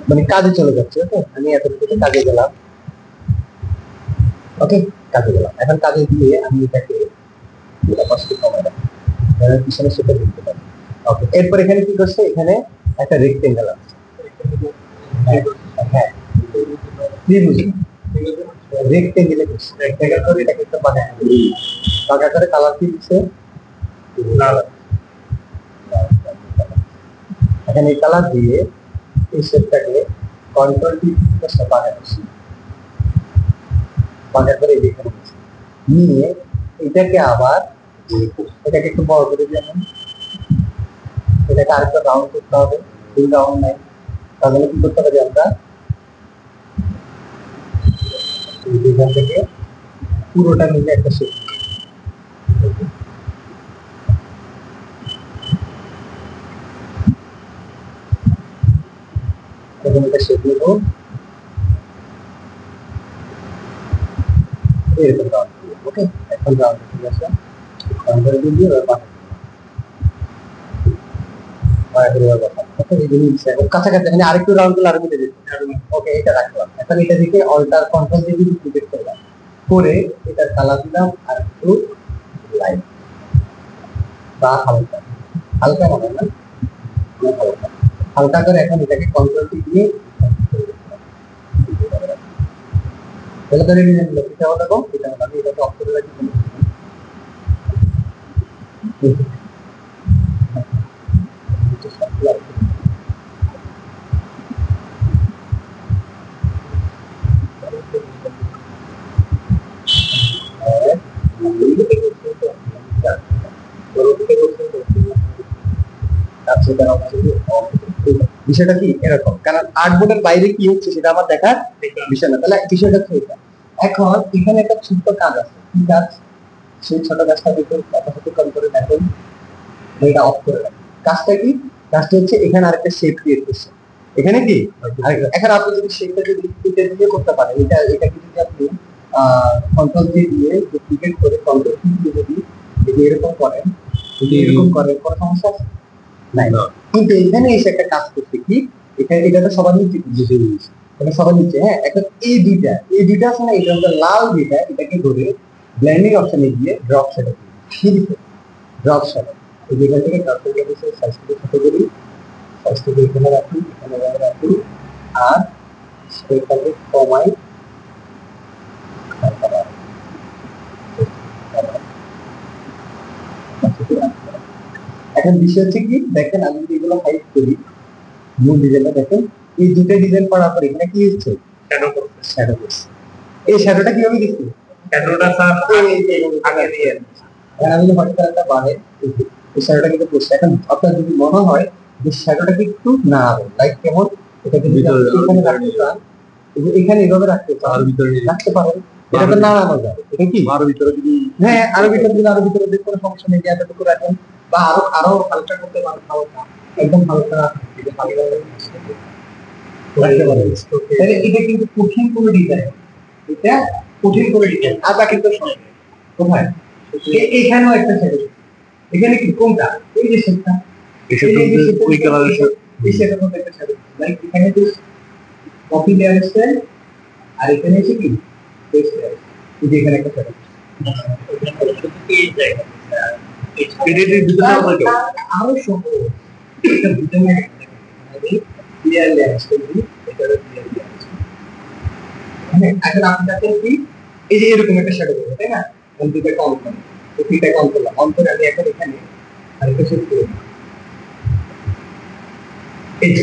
মানে কাজে চলে যাচ্ছে। ওকে, আমি এতটুকু কাজে গেলাম। ওকে, কাজে গেলাম। এখন কাজে গিয়ে আমি এটাকে পিছনে সেটা দিতে পারি। ওকে, এরপর এখানে কি করছে, এখানে একটা রেক্টেঙ্গেল আছে। হ্যাঁ, ত্রিভুজ রেক্টেঙ্গেলে করছে। রেক্টেঙ্গেল করে এটাকে একটা পাকা করে কালার কি দিচ্ছে, লাল। এখানে কালার দিয়ে এই শেপটাকে কন্ট্রোল টি করছে, পাকা করে এখানে নিয়ে এটাকে আবার এটাকে একটু বড় করে দিয়ে এটাকে আরেকটা রাউন্ড করতে হবে। দুই রাউন্ড নাই, তাহলে কি করতে পারি আমরা, এখান থেকে পুরোটা মিলে একটা শেপ, এরকম একটা শেপ নেব, এরকম রাউন্ড করবো। ওকে, এখন রাউন্ড ঠিক আছে, রাউন্ড করে দিয়ে কাছাকাছি মানে আরেকটু রাউন্ড করলে আরো মিলে যেত। ওকে, এটা রাখলাম। এখন এটা দিকে অল্টার কন্ট্রোল দিয়ে যদি ক্লিক করলাম, করে এটার কালার দিলাম আর একটু লাইট বা হালকা, হালকা হবে না, হালকা হালকা করে এখন এটাকে কন্ট্রোল দিয়ে তাহলে ধরে নিয়ে নিলাম এটা হলো, এটা আমি এটাকে অফ করে রাখি। বিষয়টা কি এরকম, কারণ আর্টবোর্ডের বাইরে কি হচ্ছে সেটা আমার দেখার বিষয় না। তাহলে বিষয়টা হচ্ছে এটা। এখন এখানে একটা ছোট্ট কাজ আছে, কি কাজ, সেই ছোট কাজটা দেখুন, কথা কম করে দেখুন, এটা অফ করে রাখুন। কাজটা কি, কাজটা হচ্ছে এখানে আরেকটা শেপ ক্রিয়েট করছে। এখানে কি এখন আপনি যদি শেপটা যদি এটা দিয়ে করতে পারেন, এটা যদি আপনি কন্ট্রোল দিয়ে ডুপ্লিকেট করে কন্ট্রোল দিয়ে যদি এরকম করেন, যদি এরকম করেন, কোনো সমস্যা নাই। কিন্তু এখানে এসে একটা কাজ করতে কি, এখানে এটা তো সবার নিচে বুঝে নিয়েছে, এটা সবার নিচে। হ্যাঁ, এখন এই দুইটা আছে না, এটা হচ্ছে লাল যেটা, এটাকে ধরে ব্লেন্ডিং অপশনে গিয়ে ড্রপ শ্যাডো ড্রপ শ্যাডো এই জায়গা থেকে ড্রপ শ্যাডো সাইজটাকে ছোট করি, সাইজটাকে এখানে রাখি, এখানে রাখি, আর স্কেলটাকে কমাই। এখন বিষয় হচ্ছে কি, দেখেন আমি যদি এগুলো হাইড করি, মূল ডিজাইনটা দেখেন, এই দুটো ডিজাইন করার পর এখানে কি হচ্ছে, শ্যাডো করছে। এই শ্যাডোটা কিভাবে দিচ্ছি, শ্যাডোটা স্যার আগে দিয়ে আমি যদি হঠাৎ একটা বাড়ে এই শ্যাডোটা কিন্তু করছে। এখন আপনার যদি মনে হয় যে শ্যাডোটা একটু না হবে, লাইক কেমন, এটাকে যদি এখানে রাখতে চান, এখানে এভাবে রাখতে চান, আরো ভিতরে রাখতে পারেন, এটা তো নাড়ানো যায়। এটা কি আরো ভিতরে যদি, হ্যাঁ আরো ভিতরে দিলে আরো ভিতরে দিলে কোনো সমস্যা নেই, এতটুকু রাখেন, বা আরো আরো হালকা করতে পারেন, হালকা একদম হালকা রাখতে পারেন। তাহলে এটা কিন্তু কঠিন কোনো ডিজাইন, এটা কঠিন করে ডিজাইন, আর বাকি তো সব কোথায়, এখানেও একটা ছেড়ে, এখানে কি কোনটা, এই যে শেপটা, ওই কালারের এই শেপের মধ্যে একটা ছেড়ে, লাইক এখানে তো কপি লেয়ার আছে, আর এখানে এসে কি পেস্ট লেয়ার, এই যে এখানে একটা ছেড়ে, এডিটের ভিতরে আরো সহজ, এটা ভিতরে ক্লিয়ার লেয়ার আছে, এটা ক্লিয়ার লেয়ার আছে। এখন আপনি দেখেন কি, এই যে এরকম একটা শ্যাডো করবে, তাই না, কম্পিউটার অন করুন, কম্পিউটার অন করলাম, অন করে আমি এখন এখানে আরেকটা শ্যাডো করব, এই যে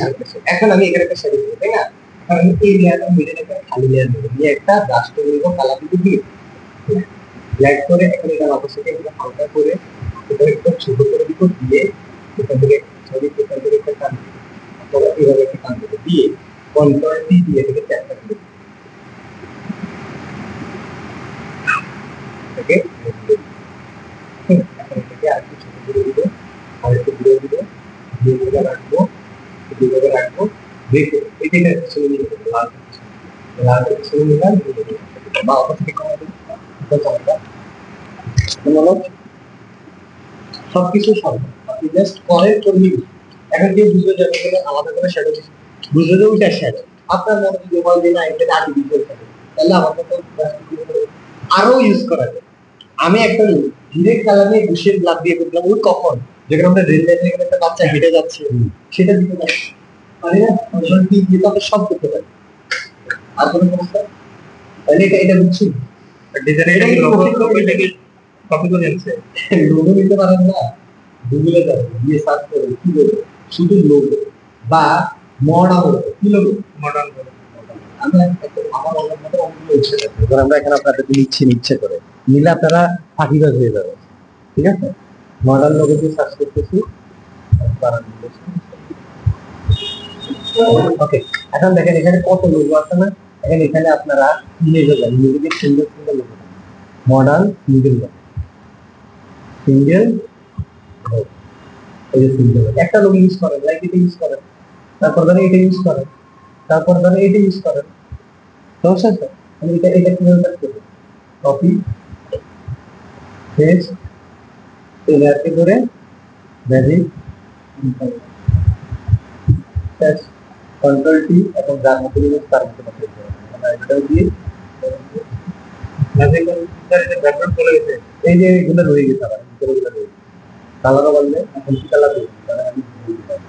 এখন আমি এখানে একটা শ্যাডো করব, তাই না, এখন আমি এই লেয়ারটা মিডল একটা খালি লেয়ার নেব, নিয়ে একটা ব্রাশ করে নেব, কালার দিয়ে ব্ল্যাক করে এখানে এটা অবশ্যই এটা হালকা করে এটা একটু ছোট করে দিব, দিয়ে এখান থেকে ছবি এখান থেকে একটা টান অথবা এইভাবে একটা টান দিয়ে কন্ট্রোল দিয়ে এটাকে ক্যাপচার করে থেকে আরেকটু ছোট করে দিব, আরেকটু দিয়ে দিব, দিয়ে রাখবো, দিয়ে রাখবো, দেখো এটা ছেড়ে নিয়ে লাল লাল ছেড়ে নিলাম, বা অপর থেকে কমাই দিই, সবকিছু সব আপনি জাস্ট করেন করবি। এখন কেউ বুঝতে যাবে আলাদা করে শ্যাডো বুঝলে যে ওইটা শ্যাডো। আপনার মনে যদি বল যে না এটা আর্টিফিশিয়াল শ্যাডো, তাহলে আমার মতো আরো ইউজ করা যায়। আমি একটা ডিরেক্ট কালার নিয়ে বুশের ব্লাড দিয়ে করলাম, ওই কখন যেখানে আমরা রেল লাইনে এখানে একটা বাচ্চা হেঁটে যাচ্ছে সেটা দিতে পারি, পারি না? কন্ট্রোল টি দিয়ে তো আমরা সব করতে পারি। আর কোনো সমস্যা? তাহলে এটা বুঝছি ডিজাইনটা কি লোগো কপি করে নিচ্ছে? লোগো নিতে পারেন না, গুগলে যাবেন, গিয়ে সার্চ করবেন কি লোগো, শুধু লোগো বা মডার্ন কি লোগো, মডার্ন আমরা আমার মতো অঙ্গুলো ইচ্ছে আছে, এবার আমরা এখানে আপনাদের নিচ্ছে করে নিলে আপনারা ফাঁকিবাজ হয়ে যাবে। ঠিক আছে, মডার্ন লোগো দিয়ে সার্চ করতেছি। ওকে, এখন দেখেন এখানে কত লোগো আছে না, এখানে আপনারা ইমেজে যান, ইমেজে single single logo, modern single logo, single এই যে সিঙ্গেল একটা লোগো ইউজ করেন, লাইক এটা ইউজ করেন, তারপর ধরে এটা ইউজ করেন, তারপর ধরে এটা ইউজ করেন, সমস্যা আছে? আমি এটা কিভাবে কাজ করবো, কপি পেস্ট এলাকে ধরে ম্যাজিক কন্ট্রোল টি এবং যার মধ্যে ইউজ তার মধ্যে পাঠিয়ে দেবো। আমরা এটা দিয়ে ম্যাজিক কম্পিউটারে ব্যাকগ্রাউন্ড চলে গেছে, এই যে এগুলো রয়ে গেছে, আবার ভিতরে এগুলো রয়ে গেছে, কালারও বললে এখন কি কালার দেবো, তাহলে আমি blue দিলাম।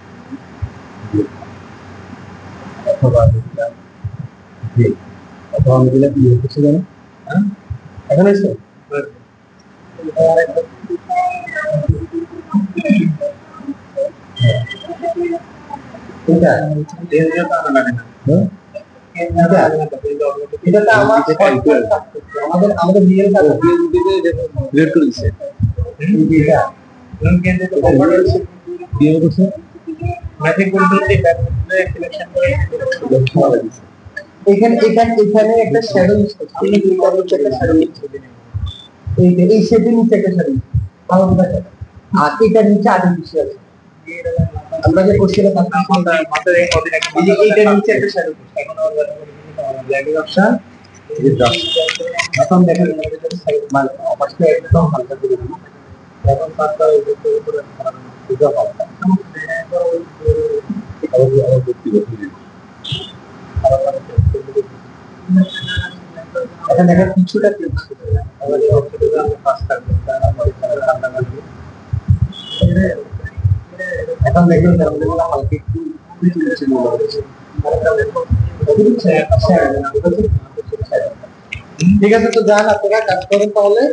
অথবা দিলাম গ্রে, অথবা আমি দিলাম ইয়ে, কিছু জানো? হ্যাঁ, এখন এসে এটা এর তো আনা লাগে না। হ্যাঁ? এটা তো আমাদের আমাদের রিয়েল কাজ রিলেট করে দিচ্ছে। এটা দিয়ে করছে ম্যাজিক কম্পিউটারে ব্যাকগ্রাউন্ডে সিলেকশন করে এখানে একটা শ্যাডো ইউজ করছে, আমি দুইটা নিচে একটা শ্যাডো ইউজ করি, এই শেডের নিচে একটা শ্যাডো, আলাদা শ্যাডো, আর এটার নিচে আর্টিফিশিয়াল। আমরা যে কোশ্চেনে মাথার এই অধীনে এই যে এইটার নিচে একটা শ্যাডো, এখন আমরা ব্ল্যাকিং অপশন এই যে ডট, এখন দেখেন আমাদের কাছে সাইড মানে অপারটা একদম হালকা করে দিই, এখন পাঁচটা এই যে উপরে দুটো হালকা এখন দেখেন কিছুটা আমাদের অপশনটা আমরা পাস করব, এখন দেখেন আমাদের হালকা একটু তুলছে মনে হচ্ছে। ঠিক আছে, তো যান আপনারা কাজ করেন তাহলে।